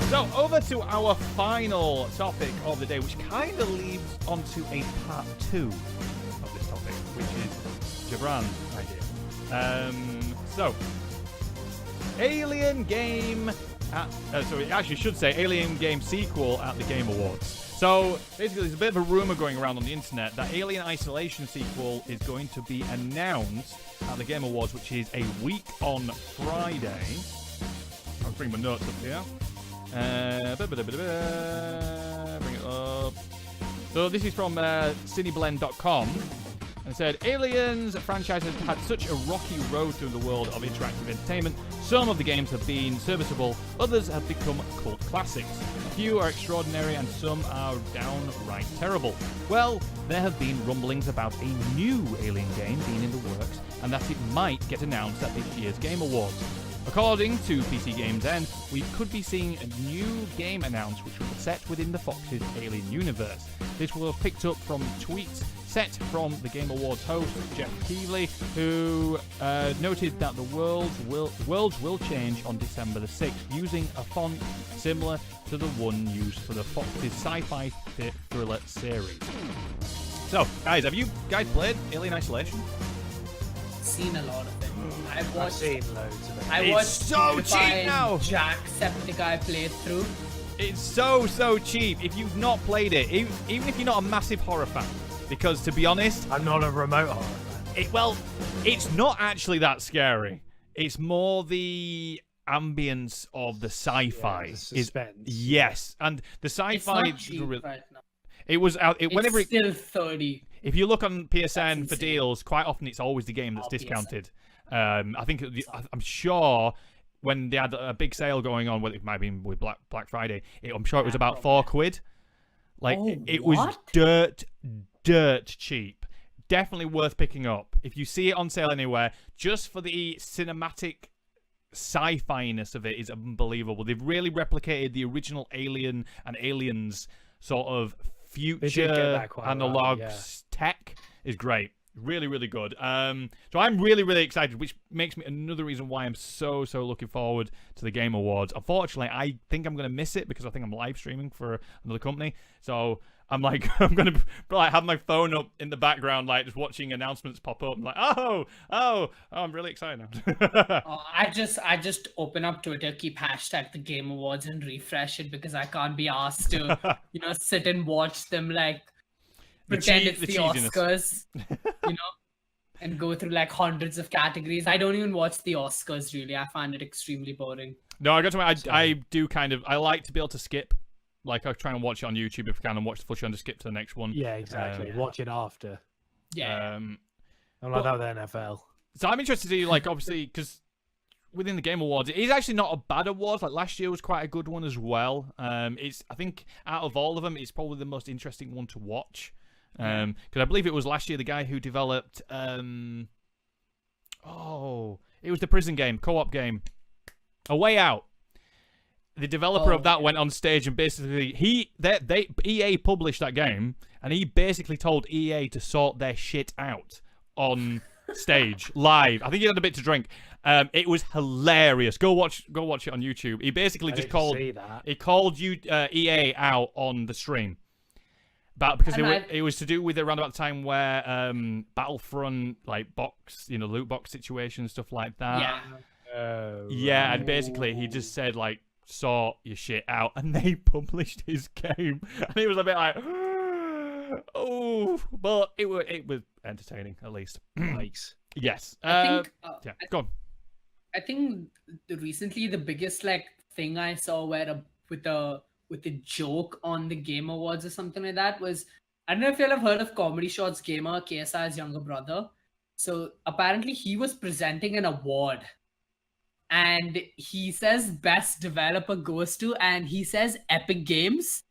So, over to our final topic of the day, which kind of leads onto a part 2 of this topic, which is Jabran's idea. So, Alien Game actually should say Alien Game sequel at the Game Awards. So, basically, there's a bit of a rumor going around on the internet that Alien Isolation sequel is going to be announced at the Game Awards, which is a week on Friday. I'll bring my notes up here. Bring it up. So this is from cineblend.com. And it said, Aliens franchise has had such a rocky road through the world of interactive entertainment. Some of the games have been serviceable, others have become cult classics. A few are extraordinary and some are downright terrible. Well, there have been rumblings about a new Alien game being in the works, and that it might get announced at this year's Game Awards. According to PC Games End, we could be seeing a new game announced which will be set within the Fox's Alien universe. This will have picked up from tweets set from the Game Awards host, Jeff Keighley, who noted that the worlds will change on December the 6th, using a font similar to the one used for the Fox's sci-fi thriller series. So, guys, have you guys played Alien Isolation? Seen a lot of it. I've seen loads of it. I watched so cheap now. Jacksepticeye playthrough. It's so cheap. If you've not played it, even if you're not a massive horror fan, because to be honest, I'm not a remote horror fan. It's not actually that scary. It's more the ambience of the sci-fi. The suspense. Yes, and the sci-fi. It's not cheap right now. It was out. Whenever it's still 30. If you look on PSN for insane. deals, quite often it's always the game that's Oh, discounted. I'm sure when they had a big sale going on, whether it might have been with Black Friday, I'm sure it was about £4. Like it was dirt cheap. Definitely worth picking up if you see it on sale anywhere. Just for the cinematic sci-fi-ness of it is unbelievable. They've really replicated the original Alien and Aliens sort of future analog tech. Is great. Really, really good. So I'm really, really excited, which makes me another reason why I'm so looking forward to the Game Awards. Unfortunately, I think I'm going to miss it because I think I'm live streaming for another company. So I'm going to have my phone up in the background, like just watching announcements pop up. I'm like, oh, I'm really excited now. I just open up Twitter, keep hashtag the Game Awards and refresh it because I can't be asked to, sit and watch them like pretend it's the Oscars, and go through like hundreds of categories. I don't even watch the Oscars really. I find it extremely boring. No, I got to. I do kind of. I like to be able to skip. Like I try and watch it on YouTube if I can, and watch the full show and just skip to the next one. Yeah, exactly. Watch it after. Yeah. I'm like that with NFL. So I'm interested to see, like, obviously, because within the Game Awards, it is actually not a bad award. Like last year was quite a good one as well. I think out of all of them, it's probably the most interesting one to watch. Because I believe it was last year the guy who developed it was the prison game, co-op game, A Way Out. The developer of that went on stage and basically EA published that game, and he basically told EA to sort their shit out on stage live. I think he had a bit to drink. It was hilarious. Go watch it on YouTube. He basically just called EA out on the stream. But because it was to do with around about the time where Battlefront, like loot box situations, stuff like that. Yeah. And basically he just said like, sort your shit out, and they published his game, and he was a bit like, oh, but it was entertaining at least. Nice. Yes. I think, go on. I think recently the biggest thing I saw where with the joke on the Game Awards or something like that was, I don't know if you'll have heard of Comedy Shots gamer KSI's younger brother. So apparently he was presenting an award, and he says best developer goes to, and he says Epic Games,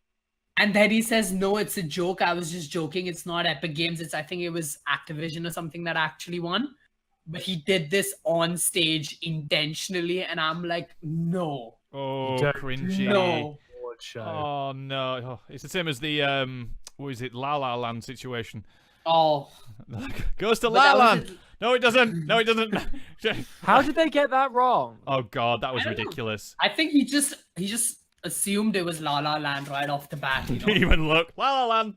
and then he says no, it's a joke, I was just joking, it's not Epic Games, I think it was Activision or something that actually won. But he did this on stage intentionally, and I'm like, no. Oh, cringy. No. Oh no. Oh, it's the same as the what is it, La La Land situation. Oh. Goes to La La Land. No, it doesn't. No, it doesn't. How did they get that wrong? Oh god, that was ridiculous. I think he just assumed it was La La Land right off the bat. You know? Didn't even look. La La Land.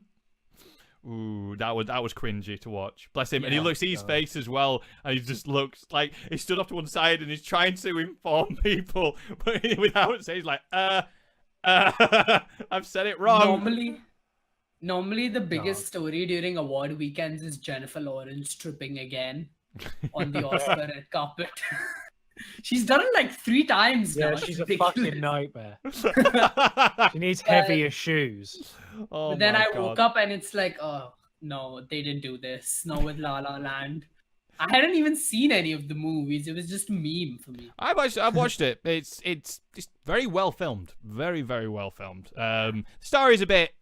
Ooh, that was cringy to watch. Bless him. And he looks, see his face as well, and he just looks like he stood off to one side and he's trying to inform people, but without saying, he's like, I've said it wrong. Normally the biggest story during award weekends is Jennifer Lawrence tripping again on the Oscar red carpet. She's done it like 3 times now. Yeah, she's a fucking nightmare. She needs heavier shoes. Oh, but then I God. woke up and it's like, oh no, they didn't do this. Not with La La Land. I hadn't even seen any of the movies. It was just a meme for me. I've watched it. It's very well filmed. Very, very well filmed. The story is a bit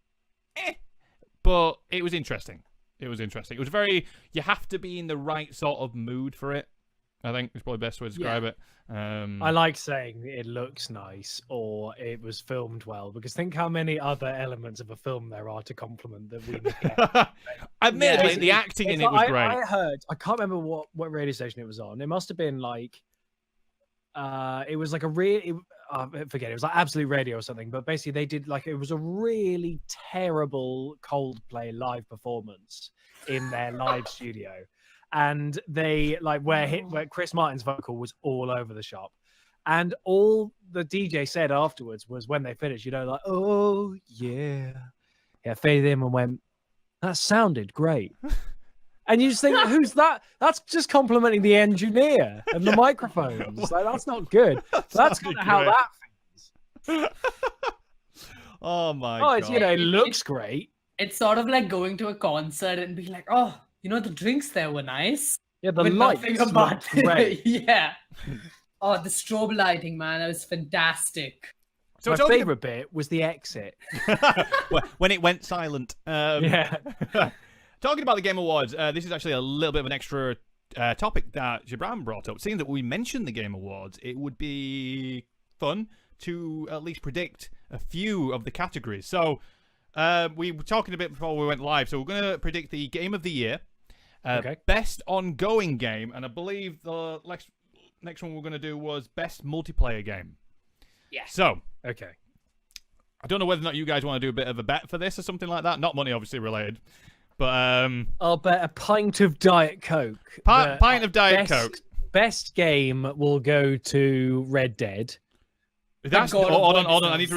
but it was interesting. It was very, you have to be in the right sort of mood for it, I think is probably the best way to describe it. I like saying it looks nice or it was filmed well, because think how many other elements of a film there are to compliment that we get. Admittedly, the acting in it was great. I can't remember what radio station it was on. It must have been like, it was like forget it was like Absolute Radio or something, but basically they did like, it was a really terrible Coldplay live performance in their live studio, and they like where Chris Martin's vocal was all over the shop, and all the DJ said afterwards was, when they finished, like, oh yeah, faded in and went, that sounded great. And you just think, who's that? That's just complimenting the engineer and the microphones. Like, that's not good. That's kind of how that feels. Oh my God. It's, it looks great. It's sort of like going to a concert and being like, oh, the drinks there were nice. Yeah, the lights look great. Yeah. Oh, the strobe lighting, man, that was fantastic. So my favorite bit was the exit. When it went silent. Yeah. Talking about the Game Awards, this is actually a little bit of an extra topic that Gibran brought up. Seeing that we mentioned the Game Awards, it would be fun to at least predict a few of the categories. So we were talking a bit before we went live, so we're going to predict the Game of the Year, Best Ongoing Game, and I believe the next one we're going to do was Best Multiplayer Game. Yeah. So, okay. I don't know whether or not you guys want to do a bit of a bet for this or something like that. Not money, obviously, related. But I'll bet a pint of Diet Coke. Pint of Diet Coke. Best game will go to Red Dead. That's hold on. I need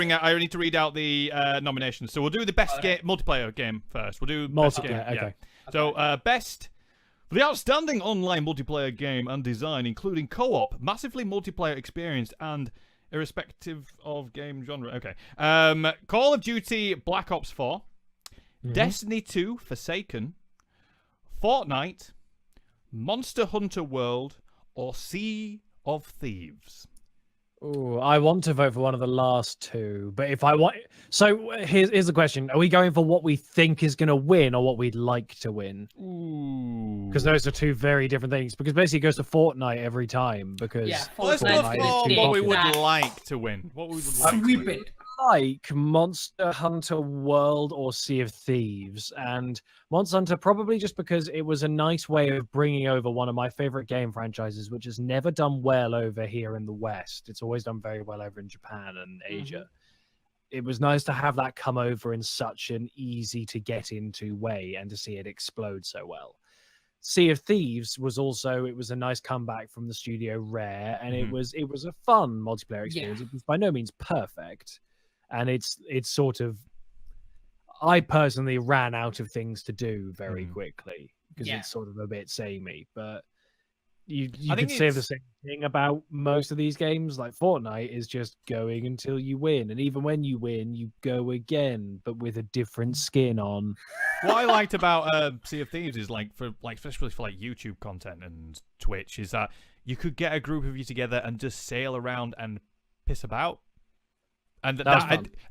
to read out the nominations. So we'll do the best multiplayer game first. We'll do best game. Okay. Yeah. So best for the outstanding online multiplayer game and design, including co-op, massively multiplayer experienced, and irrespective of game genre. Okay. Call of Duty Black Ops 4. Destiny 2 Forsaken, Fortnite, Monster Hunter World, or Sea of Thieves? Oh, I want to vote for one of the last two, but if I want... So here's the question. Are we going for what we think is going to win or what we'd like to win? Because those are two very different things. Because basically it goes to Fortnite every time. Because let's go for what we would like to win. What we would like Sweep it. Like Monster Hunter World or Sea of Thieves, and Monster Hunter probably just because it was a nice way of bringing over one of my favorite game franchises, which has never done well over here in the West. It's always done very well over in Japan and Asia. It was nice to have that come over in such an easy to get into way and to see it explode so well. Sea of Thieves was also, it was a nice comeback from the studio Rare, and it was a fun multiplayer experience. It was by no means perfect. And it's sort of, I personally ran out of things to do very quickly because it's sort of a bit samey. But you could say the same thing about most of these games. Like Fortnite is just going until you win, and even when you win, you go again, but with a different skin on. What I liked about Sea of Thieves is especially for YouTube content and Twitch, is that you could get a group of you together and just sail around and piss about. And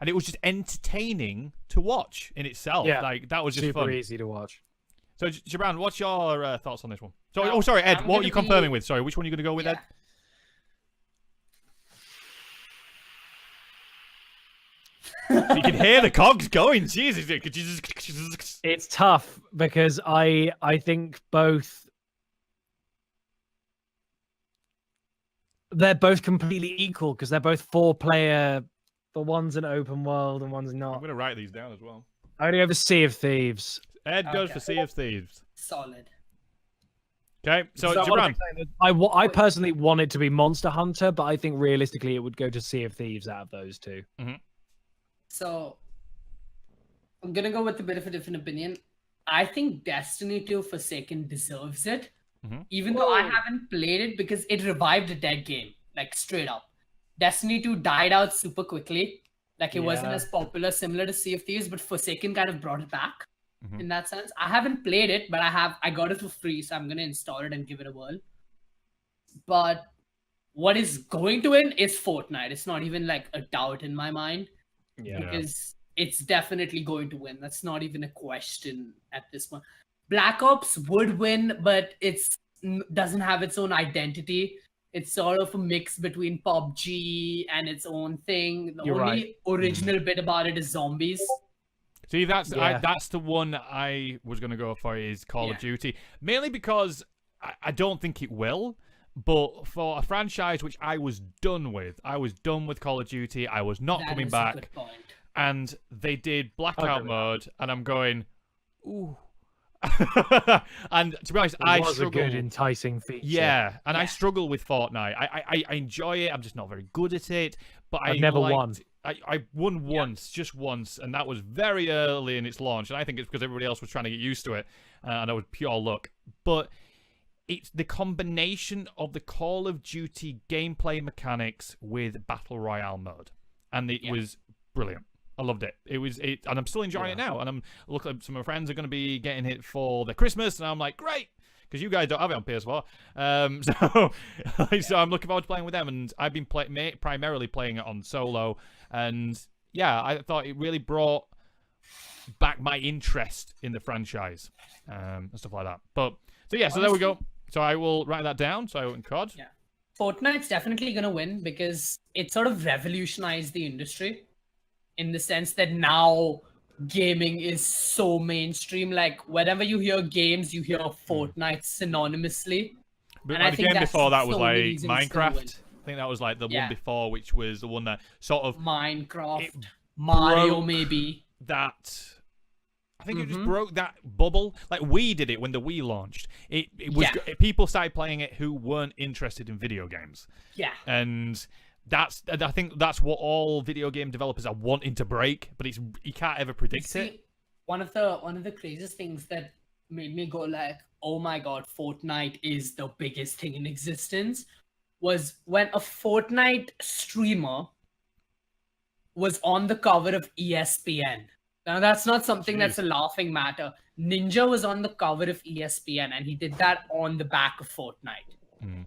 it was just entertaining to watch in itself. Yeah, that was just super fun. easy to watch. So, Gibran, what's your thoughts on this one? Sorry, Ed. What are you confirming with? Sorry, which one are you going to go with, Ed? You can hear the cogs going. Jesus, it's tough because I think they're both completely equal because they're both 4-player but one's an open world and one's I'm not. going to write these down as well. I only have a Sea of Thieves. Ed goes Okay. for Sea of Thieves. Solid. Okay, so So Jabran. I personally want it to be Monster Hunter, but I think realistically it would go to Sea of Thieves out of those two. So I'm gonna go with a bit of a different opinion. I think Destiny 2 Forsaken deserves it, even though I haven't played it because it revived a dead game, like straight up. Destiny 2 died out super quickly, like it wasn't Yeah. as popular, similar to Sea of Thieves, but Forsaken kind of brought it back in that sense. I haven't played it, but I got it for free, so I'm gonna install it and give it a whirl. But what is going to win is Fortnite. It's not even like a doubt in my mind. Yeah. Because it's definitely going to win. That's not even a question at this point. Black Ops would win, but it's doesn't have its own identity. It's sort of a mix between PUBG and its own thing. The You're only original bit about it is zombies. See, that's Yeah. that's the one I was going to go for is Call of Yeah. Duty. Mainly because I don't think it will. But for a franchise which I was done with Call of Duty. I was not That coming is a back. good point. And they did blackout mode, and I'm going, ooh. And to be honest, It was struggle. a good enticing feature. Yeah, and I Yeah. struggle with Fortnite. I enjoy it. I'm just not very good at it. But I've never won. I won once, just once, and that was very early in its launch. And I think it's because everybody else was trying to get used to it, and that was pure luck. But it's the combination of the Call of Duty gameplay mechanics with Battle Royale mode, and it was brilliant. I loved it. And I'm still enjoying it now. And I'm looking. Some of my friends are going to be getting it for their Christmas, and I'm like, great, because you guys don't have it on PS4. So I'm looking forward to playing with them. And I've been primarily playing it on solo, and yeah, I thought it really brought back my interest in the franchise and stuff like that. But so there we go. So I will write that down. So in COD. Yeah. Fortnite's definitely going to win because it sort of revolutionized the industry in the sense that now gaming is so mainstream. Like, whenever you hear games, you hear Fortnite synonymously. But And I the think game that's before that was the only like reason it's gonna win. Minecraft. I think that was like the Yeah. one before, which was the one that sort of Minecraft, Mario, broke maybe. that. I think it just broke that bubble. Like we did it when the Wii launched. It was people started playing it who weren't interested in video games. Yeah. And I think that's what all video game developers are wanting to break, but you can't ever predict it. See, one of the craziest things that made me go like, oh my god, Fortnite is the biggest thing in existence, was when a Fortnite streamer was on the cover of ESPN. Now that's not something that's a laughing matter. Ninja was on the cover of ESPN, and he did that on the back of Fortnite.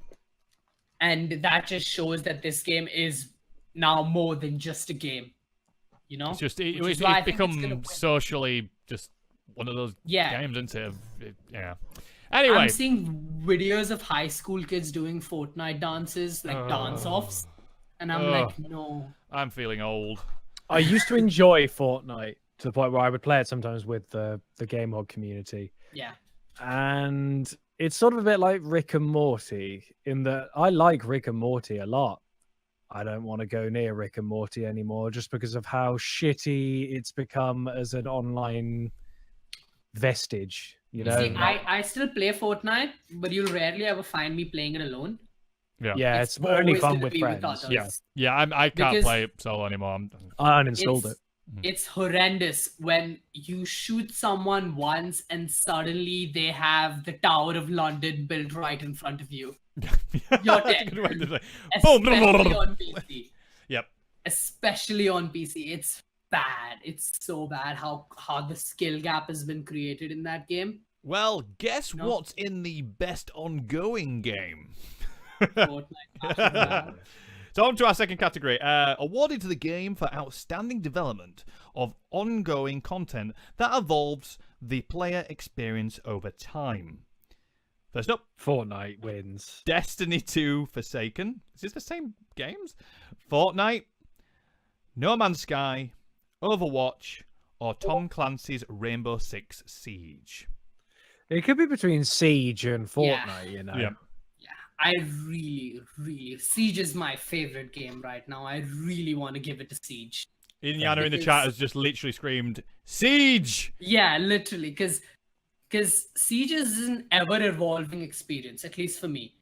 And that just shows that this game is now more than just a game. You know, It's just Which is it's why I think it's gonna become win. socially just one of those Yeah. games, isn't it? Yeah. Anyway, I'm seeing videos of high school kids doing Fortnite dances, like dance-offs, and I'm like, no. I'm feeling old. I used to enjoy Fortnite to the point where I would play it sometimes with the game hog community. Yeah. And it's sort of a bit like Rick and Morty in that I like Rick and Morty a lot. I don't want to go near Rick and Morty anymore just because of how shitty it's become as an online vestige. You know? See, I still play Fortnite, but you'll rarely ever find me playing it alone. Yeah, it's only always fun gonna with be with friends. others. Yeah. I can't Because- play it solo anymore. I uninstalled it. It's horrendous when you shoot someone once and suddenly they have the Tower of London built right in front of you. You're That's a good way dead. to say. Especially on PC. Yep. Especially on PC. It's bad. It's so bad how the skill gap has been created in that game. Well, guess No. what's in the best ongoing game? Fortnite. Battle Royale. So on to our second category. Awarded to the game for outstanding development of ongoing content that evolves the player experience over time. First up, Fortnite wins. Destiny 2 Forsaken. Is this the same games? Fortnite, No Man's Sky, Overwatch, or Tom Clancy's Rainbow Six Siege. It could be between Siege and Fortnite, you know. Yeah. I really Siege is my favorite game right now. I really want to give it to Siege. Inyana in the chat has just literally screamed, Siege! Yeah, literally, because Siege is an ever-evolving experience, at least for me.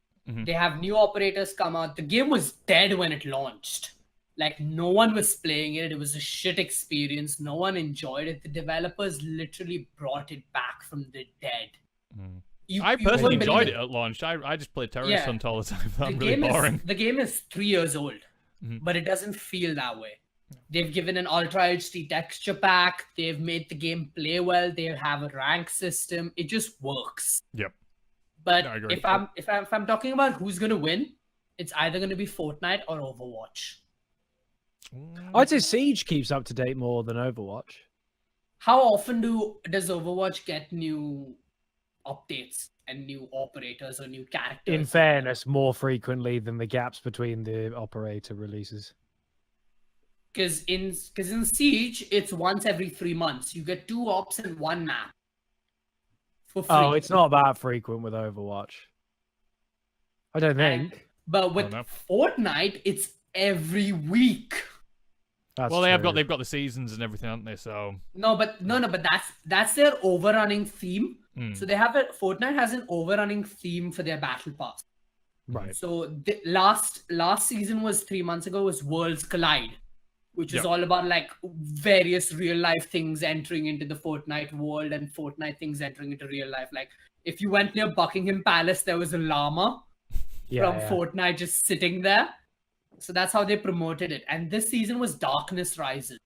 They have new operators come out. The game was dead when it launched. Like, no one was playing it. It was a shit experience. No one enjoyed it. The developers literally brought it back from the dead. I personally enjoyed it at launch. I just played Terrorist Hunt all the time. I'm really boring. The game is 3 years old, but it doesn't feel that way. They've given an Ultra HD texture pack. They've made the game play well. They have a rank system. It just works. Yep. But if I'm talking about who's gonna win, it's either gonna be Fortnite or Overwatch. I'd say Siege keeps up to date more than Overwatch. How often does Overwatch get new updates and new operators or new characters? In fairness, more frequently than the gaps between the operator releases. Because in Siege, it's once every 3 months. You get 2 ops and 1 map. For free. Oh, it's not that frequent with Overwatch. I don't think. But with Fortnite, it's every week. That's well, true. they've got the seasons and everything, haven't they? So but that's their overrunning theme. So they have Fortnite has an overrunning theme for their battle pass. Right. So the last season was 3 months ago, was Worlds Collide, which is all about like various real life things entering into the Fortnite world and Fortnite things entering into real life. Like if you went near Buckingham Palace, there was a llama from Fortnite just sitting there. So that's how they promoted it. And this season was Darkness Rises.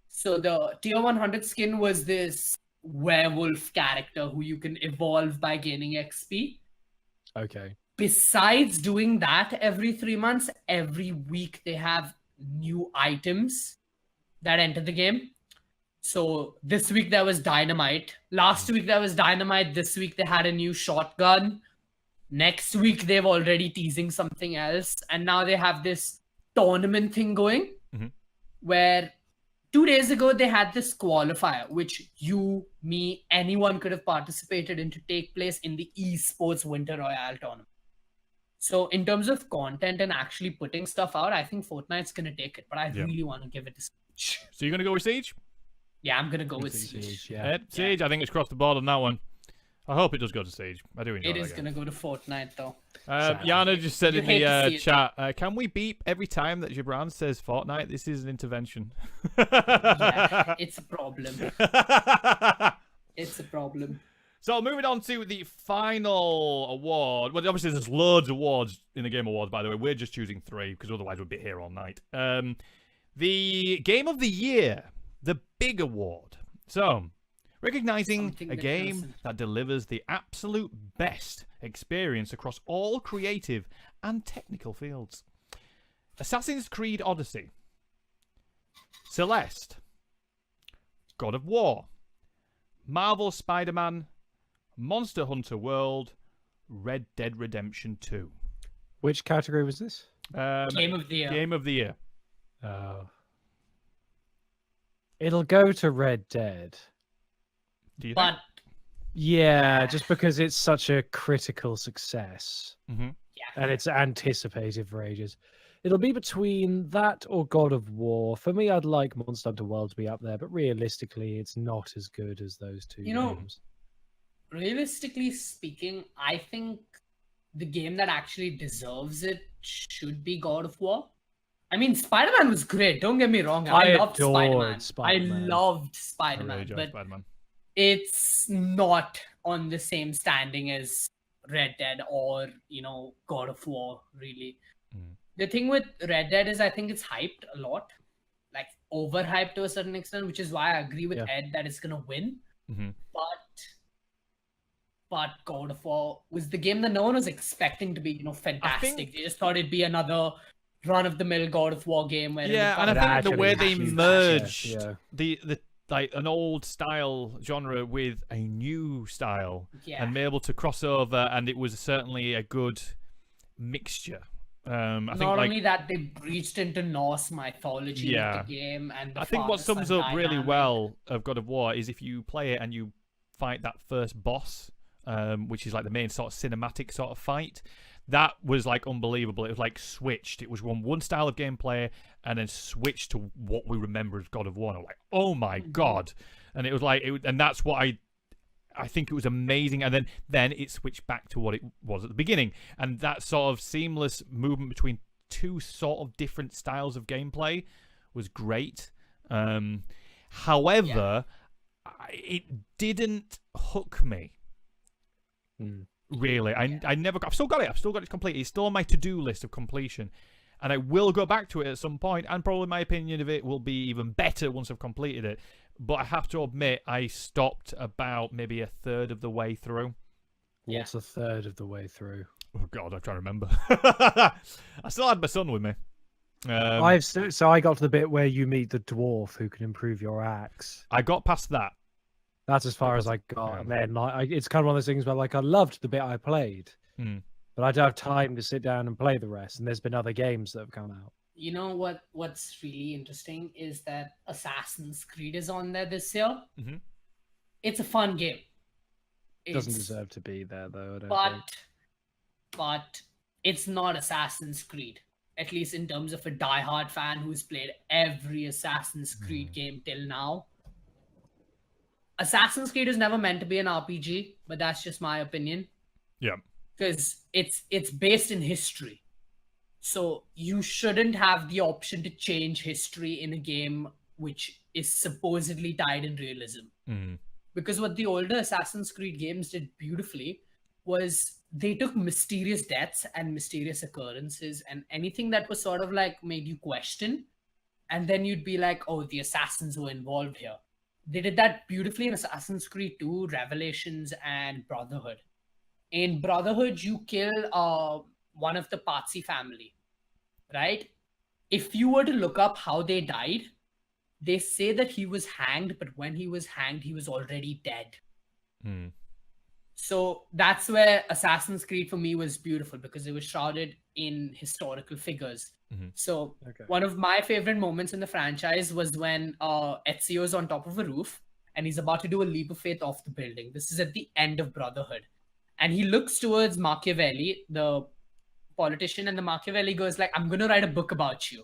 So the tier 100 skin was this werewolf character who you can evolve by gaining XP. Okay. Besides doing that every 3 months, every week they have new items that enter the game. So this week there was dynamite. Last week there was dynamite. This week they had a new shotgun. Next week they've already teasing something else. And now they have this tournament thing going where 2 days ago they had this qualifier, which you, me, anyone could have participated in to take place in the esports Winter Royale tournament. So in terms of content and actually putting stuff out, I think Fortnite's going to take it. But I really want to give it to Siege. So you're going to go with Siege? Yeah, I'm going to go with Siege. Siege, I think it's crossed the board on that one. I hope it does go to Siege. I do enjoy it. It is going to go to Fortnite, though. Yana just said in the chat, can we beep every time that Gibran says Fortnite? This is an intervention. Yeah, it's a problem. It's a problem. So moving on to the final award. Well, obviously there's loads of awards in the Game Awards, by the way. We're just choosing 3 because otherwise we'd be here all night. The Game of the Year, the big award. So, recognizing a game that delivers the absolute best experience across all creative and technical fields. Assassin's Creed Odyssey, Celeste, God of War, Marvel Spider-Man, Monster Hunter World, Red Dead Redemption 2. Which category was this? Game of the Year. Game of the Year. It'll go to Red Dead. Do you think? Yeah, just because it's such a critical success. And it's anticipated for ages. It'll be between that or God of War. For me, I'd like Monster Hunter World to be up there, but realistically, it's not as good as those two games. Realistically speaking, I think the game that actually deserves it should be God of War. I mean, Spider-Man was great. Don't get me wrong. I loved Spider-Man. I loved Spider-Man. But Spider-Man. It's not on the same standing as Red Dead or, God of War, really. The thing with Red Dead is I think it's hyped a lot. Like, overhyped to a certain extent, which is why I agree with Ed that it's going to win. But God of War was the game that no one was expecting to be, fantastic. They just thought it'd be another run-of-the-mill God of War game. Where and I think the way they merged the like an old style genre with a new style and be able to cross over, and it was certainly a good mixture. Not only that, they breached into Norse mythology with the game, and I think what sums up really well of God of War is if you play it and you fight that first boss, which is like the main sort of cinematic sort of fight. that was like unbelievable. It was like switched. It was one style of gameplay and then switched to what we remember as God of War. And I'm like, oh my god! And it was like, and that's what I think it was amazing. And then it switched back to what it was at the beginning, and that sort of seamless movement between two sort of different styles of gameplay was great. However, it didn't hook me. Really, I never. I've still got it. I've still got it completed. It's still on my to-do list of completion, and I will go back to it at some point. And probably my opinion of it will be even better once I've completed it. But I have to admit, I stopped about maybe a third of the way through. What's a third of the way through? Oh God, I'm trying to remember. I still had my son with me. So I got to the bit where you meet the dwarf who can improve your axe. I got past that. That's as far as I got. And then it's kind of one of those things where like I loved the bit I played, but I don't have time to sit down and play the rest. And there's been other games that have come out. You know what's really interesting is that Assassin's Creed is on there this year. It's a fun game. Doesn't deserve to be there though, I don't think. But it's not Assassin's Creed. At least in terms of a diehard fan who's played every Assassin's Creed game till now. Assassin's Creed is never meant to be an RPG, but that's just my opinion. Yeah. Because it's based in history. So you shouldn't have the option to change history in a game which is supposedly tied in realism. Because what the older Assassin's Creed games did beautifully was they took mysterious deaths and mysterious occurrences and anything that was sort of like made you question. And then you'd be like, oh, the assassins were involved here. They did that beautifully in Assassin's Creed 2, Revelations, and Brotherhood. In Brotherhood, you kill one of the Pazzi family, right? If you were to look up how they died, they say that he was hanged, but when he was hanged, he was already dead. So that's where Assassin's Creed for me was beautiful because it was shrouded in historical figures. So one of my favorite moments in the franchise was when Ezio's on top of a roof and he's about to do a leap of faith off the building. This is at the end of Brotherhood. And he looks towards Machiavelli, the politician, and the Machiavelli goes like, I'm going to write a book about you.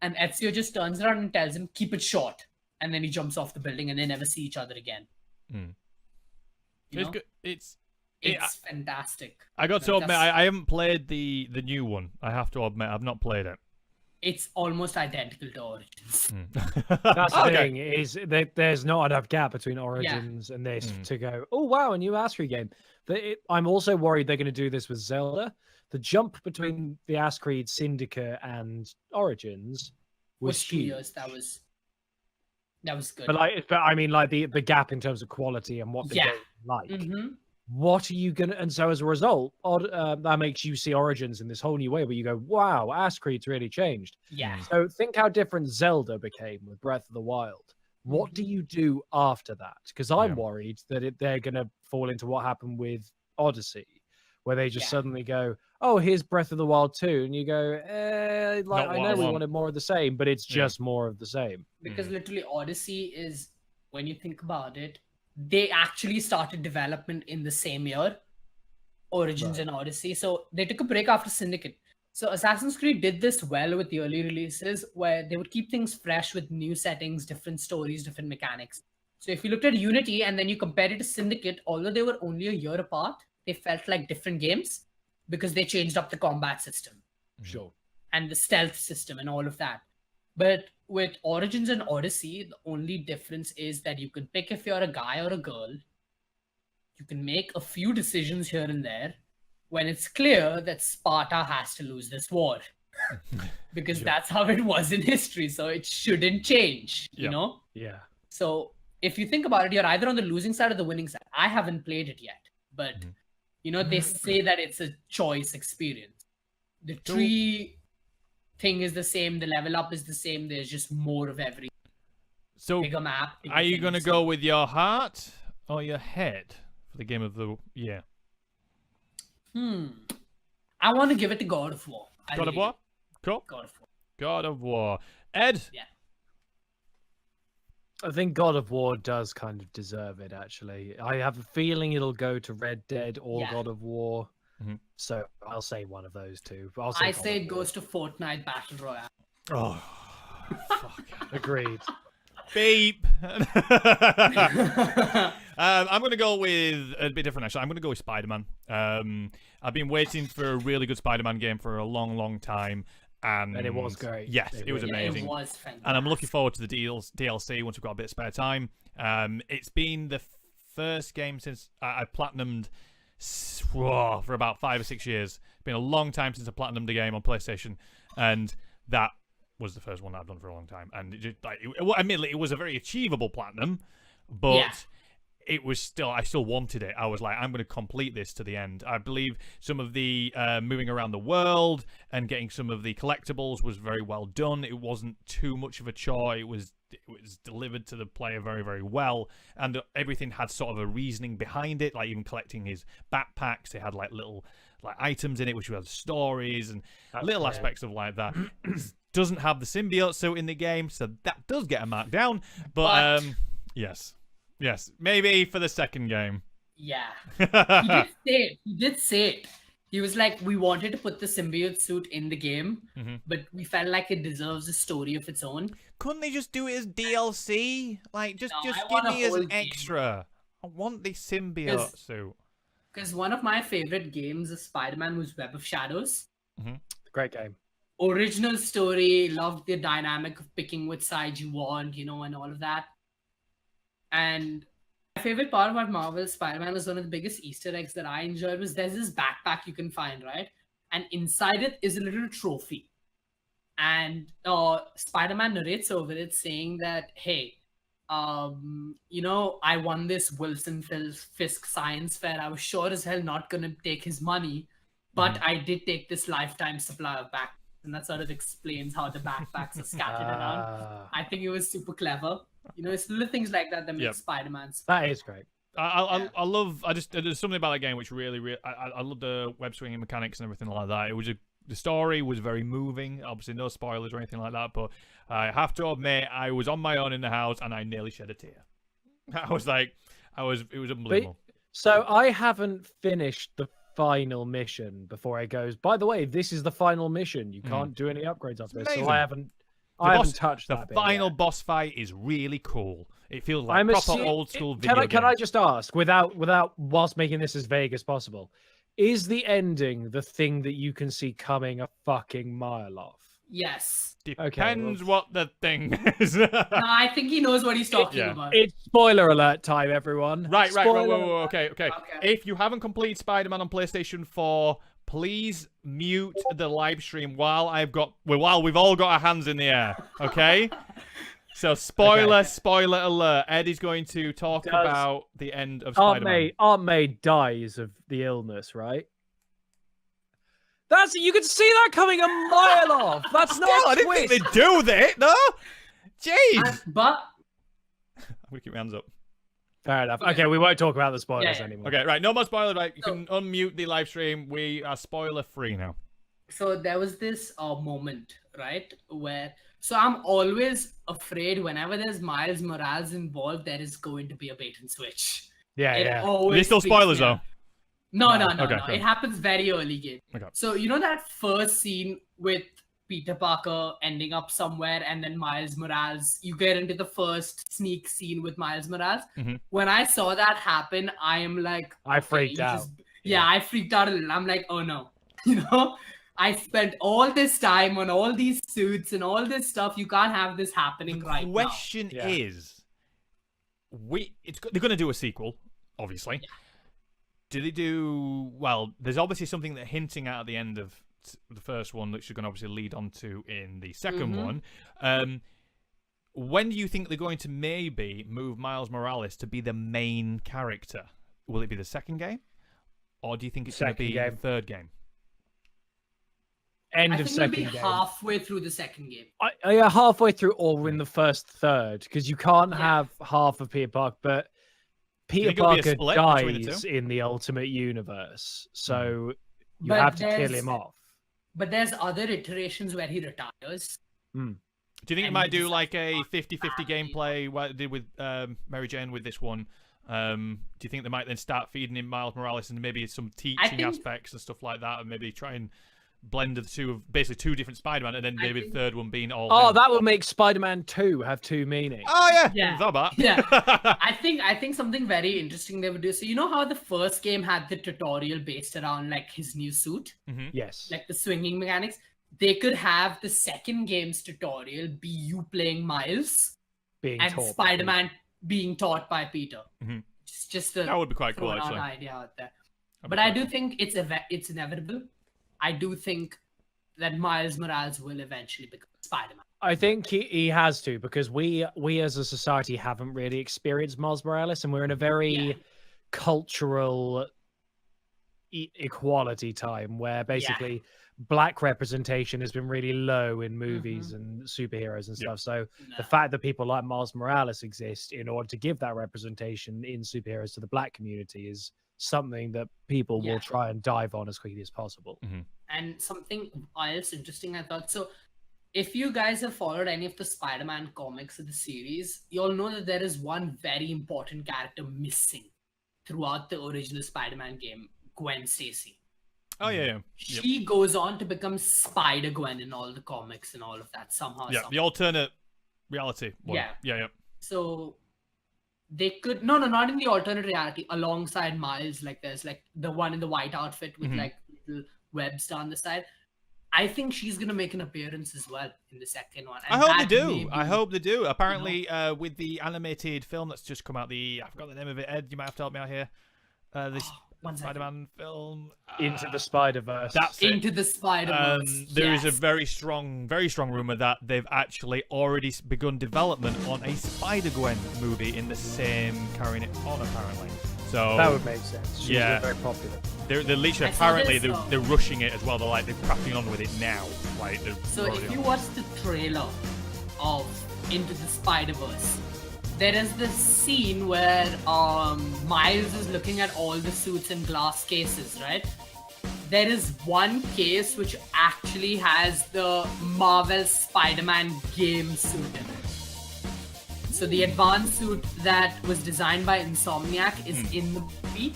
And Ezio just turns around and tells him, keep it short. And then he jumps off the building and they never see each other again. It's fantastic. I got to admit, I haven't played the new one. I have to admit, I've not played it. It's almost identical to Origins. That's the thing, is that there's not enough gap between Origins and this to go, oh wow, a new Ascree game. I'm also worried they're going to do this with Zelda. The jump between the Ascree Syndicate and Origins was 2 huge. years. That was good. But I mean, like the gap in terms of quality and what the game is like. What are you gonna? And so as a result, that makes you see Origins in this whole new way, where you go, "Wow, Ascreed's really changed." Yeah. So think how different Zelda became with Breath of the Wild. What do you do after that? Because I'm worried that they're gonna fall into what happened with Odyssey, where they just suddenly go, "Oh, here's Breath of the Wild 2," and you go, "I know we wanted more of the same, but it's just more of the same." Because literally, Odyssey is, when you think about it, they actually started development in the same year, Origins and Odyssey. So they took a break after Syndicate. So Assassin's Creed did this well with the early releases, where they would keep things fresh with new settings, different stories, different mechanics. So if you looked at Unity and then you compared it to Syndicate, although they were only a year apart, they felt like different games because they changed up the combat system. Sure. And the stealth system and all of that. But with Origins and Odyssey, the only difference is that you can pick if you're a guy or a girl. You can make a few decisions here and there when it's clear that Sparta has to lose this war. Because that's how it was in history. So it shouldn't change, you know? Yeah. So if you think about it, you're either on the losing side or the winning side. I haven't played it yet. But, they say that it's a choice experience. The tree thing is the same, the level up is the same, there's just more of everything. So bigger map, are you going to go with your heart or your head for the game of the year? I want to give it to God of War. God of War? Cool. God of War. God of War. Ed? Yeah. I think God of War does kind of deserve it, actually. I have a feeling it'll go to Red Dead or God of War. So I'll say one of those two. But I say it goes to Fortnite Battle Royale. Oh, fuck. Agreed. Beep. I'm going to go with a bit different, actually. I'm going to go with Spider-Man. I've been waiting for a really good Spider-Man game for a long, long time. And it was great. Yes, it was amazing. It was fantastic. And I'm looking forward to the DLC once we've got a bit of spare time. It's been the first game since I platinumed for about 5 or 6 years. It's been a long time since I platinumed a game on PlayStation. And that was the first one I've done for a long time. And admittedly, it was a very achievable platinum, but it was still, I still wanted it. I was like, I'm going to complete this to the end. I believe some of the moving around the world and getting some of the collectibles was very well done. It wasn't too much of a chore. It was delivered to the player very, very well. And everything had sort of a reasoning behind it, like even collecting his backpacks. They had like little items in it, which had stories and little aspects of like that. Doesn't have the symbiote suit in the game, so that does get a mark down. But yes, maybe for the second game. Yeah, he did say it. He was like, we wanted to put the symbiote suit in the game, but we felt like it deserves a story of its own. Couldn't they just do it as DLC? Like, just give me as an extra. I want the symbiote suit. Because one of my favorite games of Spider-Man was Web of Shadows. Great game. Original story, loved the dynamic of picking which side you want, and all of that. And my favorite part about Marvel's Spider-Man was one of the biggest Easter eggs that I enjoyed was there's this backpack you can find, right? And inside it is a little trophy. And Spider-Man narrates over it saying that, hey, I won this Wilson Fisk science fair. I was sure as hell not going to take his money, but I did take this lifetime supply of backpacks. And that sort of explains how the backpacks are scattered around. I think it was super clever. It's little things like that make Spider-Man. That is great. I love. There's something about that game which really I love the web swinging mechanics and everything like that. It was the story was very moving. Obviously, no spoilers or anything like that. But I have to admit, I was on my own in the house and I nearly shed a tear. It was unbelievable. So I haven't finished the final mission before it goes, by the way, this is the final mission. You can't do any upgrades after this. So I haven't touched that bit. The final boss fight is really cool. It feels like proper old school video Can I just ask, whilst making this as vague as possible, is the ending the thing that you can see coming a fucking mile off? Yes. Depends what the thing is. No, I think he knows what he's talking about. It's spoiler alert time, everyone. Right. Okay. If you haven't completed Spider-Man on PlayStation 4, please mute the live stream while we've all got our hands in the air. Okay? So spoiler alert. Ed is going to talk about the end of Spider-Man. Aunt May dies of the illness, right? You can see that coming a mile off. That's not I didn't think they'd do that, no? Jeez. But I'm going to keep my hands up. Fair enough. Okay, we won't talk about the spoilers anymore. Okay, right. No more spoilers. Right, you can unmute the live stream. We are spoiler free now. So there was this moment, right, where... So I'm always afraid whenever there's Miles Morales involved, there is going to be a bait and switch. Yeah. Are they still spoilers, though? No. Okay. It happens very early game. Okay. So that first scene with Peter Parker ending up somewhere and then Miles Morales, you get into the first sneak scene with Miles Morales. When I saw that happen, I am like... I freaked out. I freaked out a little. I'm like, oh no. I spent all this time on all these suits and all this stuff. You can't have this happening right now. The question is, they're going to do a sequel, obviously. Yeah. Do they do... Well, there's obviously something they're hinting at the end of the first one, which you're going to obviously lead on to in the second one. When do you think they're going to maybe move Miles Morales to be the main character? Will it be the second game? Or do you think it's going to be the third game? I think it'll be halfway through the second game. Halfway through or in the first third, because you can't have half of Peter Parker, but Peter Parker dies in the Ultimate Universe, so you have to kill him off. But there's other iterations where he retires. Do you think it might do like a 50-50 gameplay, what it did with Mary Jane with this one, Do you think they might then start feeding in Miles Morales and maybe some teaching aspects and stuff like that, and maybe try and blend the two of basically two different Spider-Man, and then maybe the third one being all? Oh, that would make Spider-Man 2 have two meanings. Oh yeah, Yeah. Thought about. Yeah. I think something very interesting they would do. So you know how the first game had the tutorial based around like his new suit, Yes. like the swinging mechanics. They could have the second game's tutorial be you playing Miles Being and taught by Spider-Man being taught by Peter. It's just a That would be quite cool, thrown out actually. idea out there. That'd be But I quite do cool. think it's inevitable. I do think that Miles Morales will eventually become Spider-Man. I think he has to, because we as a society haven't really experienced Miles Morales, and we're in a very cultural equality time where basically black representation has been really low in movies and superheroes and stuff. So the fact that people like Miles Morales exist in order to give that representation in superheroes to the black community is something that people will try and dive on as quickly as possible. And something else interesting I thought. So if you guys have followed any of the Spider-Man comics of the series, you'll know that there is one very important character missing throughout the original Spider-Man game, Gwen Stacy. Oh yeah. She goes on to become Spider-Gwen in all the comics and all of that somehow. Yeah, the alternate reality one. Yeah. Yeah. So they could not in the alternate reality alongside Miles. Like there's like the one in the white outfit with like little webs down the side. I think she's gonna make an appearance as well in the second one. I hope they do. I hope they do. Apparently, with the animated film that's just come out, I forgot the name of it. Ed, you might have to help me out here. This Spider-Man film, Into the Spider-Verse. That's it. Into the Spider-Verse. There is a very strong rumor that they've actually already begun development on a Spider-Gwen movie in the same carrying it on, apparently. So that would make sense. She's very popular. They're literally apparently they're rushing it as well. They're cracking on with it now. Like so if you watch the trailer of Into the Spider-Verse, there is this scene where Miles is looking at all the suits in glass cases, right? There is one case which actually has the Marvel Spider-Man game suit in it. So the advanced suit that was designed by Insomniac is in the movie.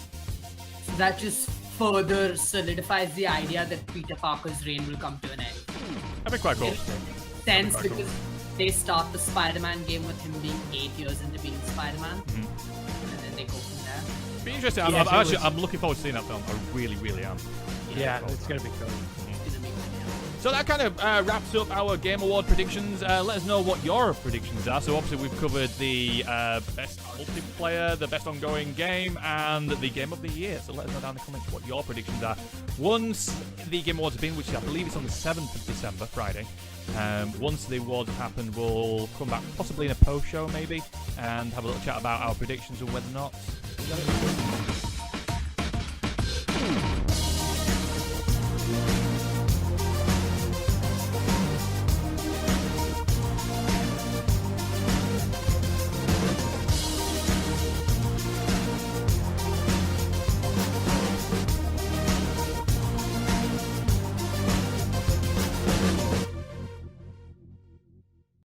So that just further solidifies the idea that Peter Parker's reign will come to an end. That'd be quite cool. Sense because they start the Spider-Man game with him being 8 years into being Spider-Man, and then they go from there. It'd be interesting. I'm looking forward to seeing that film. I really, really am. Yeah, it's going to be cool. So that kind of wraps up our Game Award predictions. Let us know what your predictions are. So obviously we've covered the best multiplayer, the best ongoing game, and the Game of the Year. So let us know down in the comments what your predictions are. Once the Game Awards have been, which I believe is on the 7th of December, Friday, once the awards have happened, we'll come back possibly in a post show maybe and have a little chat about our predictions and whether or not we got it.